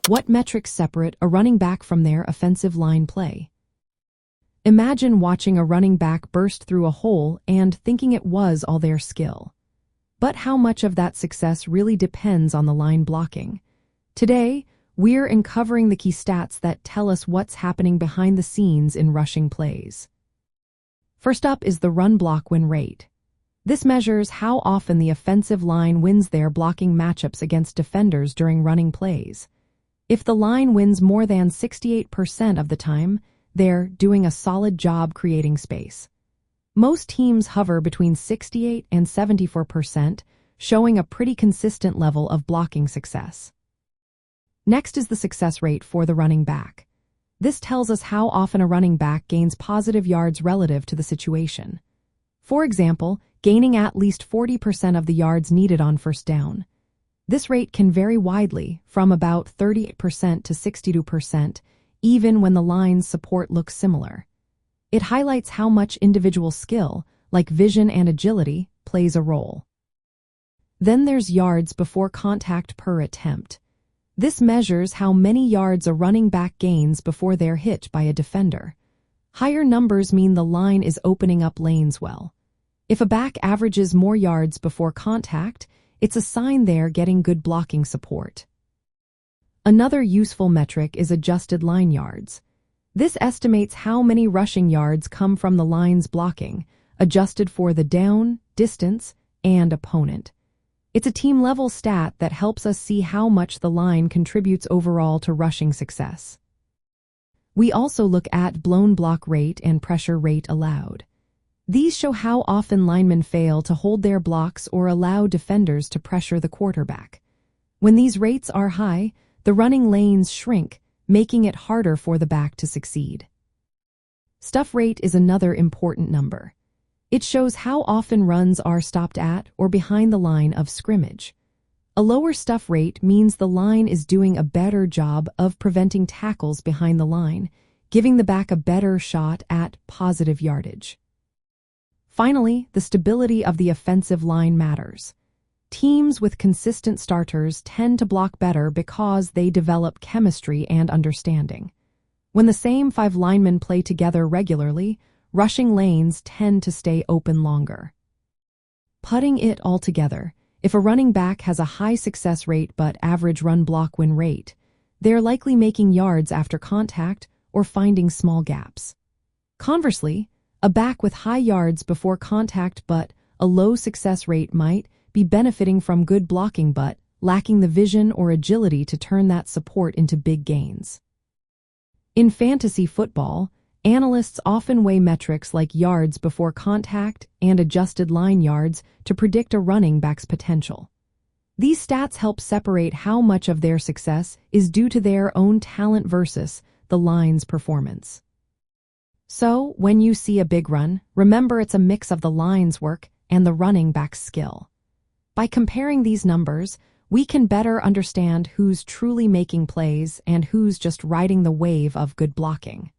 What metrics separate a running back from their offensive line play? Imagine watching a running back burst through a hole and thinking it was all their skill. But how much of that success really depends on the line blocking? Today, we're uncovering the key stats that tell us what's happening behind the scenes in rushing plays. First up is the run block win rate. This measures how often the offensive line wins their blocking matchups against defenders during running plays. If the line wins more than 68% of the time, they're doing a solid job creating space. Most teams hover between 68 and 74%, showing a pretty consistent level of blocking success. Next is the success rate for the running back. This tells us how often a running back gains positive yards relative to the situation. For example, gaining at least 40% of the yards needed on first down. This rate can vary widely, from about 38% to 62%, even when the line's support looks similar. It highlights how much individual skill, like vision and agility, plays a role. Then there's yards before contact per attempt. This measures how many yards a running back gains before they're hit by a defender. Higher numbers mean the line is opening up lanes well. If a back averages more yards before contact, it's a sign they're getting good blocking support. Another useful metric is adjusted line yards. This estimates how many rushing yards come from the line's blocking, adjusted for the down, distance, and opponent. It's a team-level stat that helps us see how much the line contributes overall to rushing success. We also look at blown block rate and pressure rate allowed. These show how often linemen fail to hold their blocks or allow defenders to pressure the quarterback. When these rates are high, the running lanes shrink, making it harder for the back to succeed. Stuff rate is another important number. It shows how often runs are stopped at or behind the line of scrimmage. A lower stuff rate means the line is doing a better job of preventing tackles behind the line, giving the back a better shot at positive yardage. Finally, the stability of the offensive line matters. Teams with consistent starters tend to block better because they develop chemistry and understanding. When the same 5 linemen play together regularly, rushing lanes tend to stay open longer. Putting it all together, if a running back has a high success rate but average run block win rate, they're likely making yards after contact or finding small gaps. Conversely, a back with high yards before contact but a low success rate might be benefiting from good blocking but lacking the vision or agility to turn that support into big gains. In fantasy football, analysts often weigh metrics like yards before contact and adjusted line yards to predict a running back's potential. These stats help separate how much of their success is due to their own talent versus the line's performance. So, when you see a big run, remember it's a mix of the line's work and the running back's skill. By comparing these numbers, we can better understand who's truly making plays and who's just riding the wave of good blocking.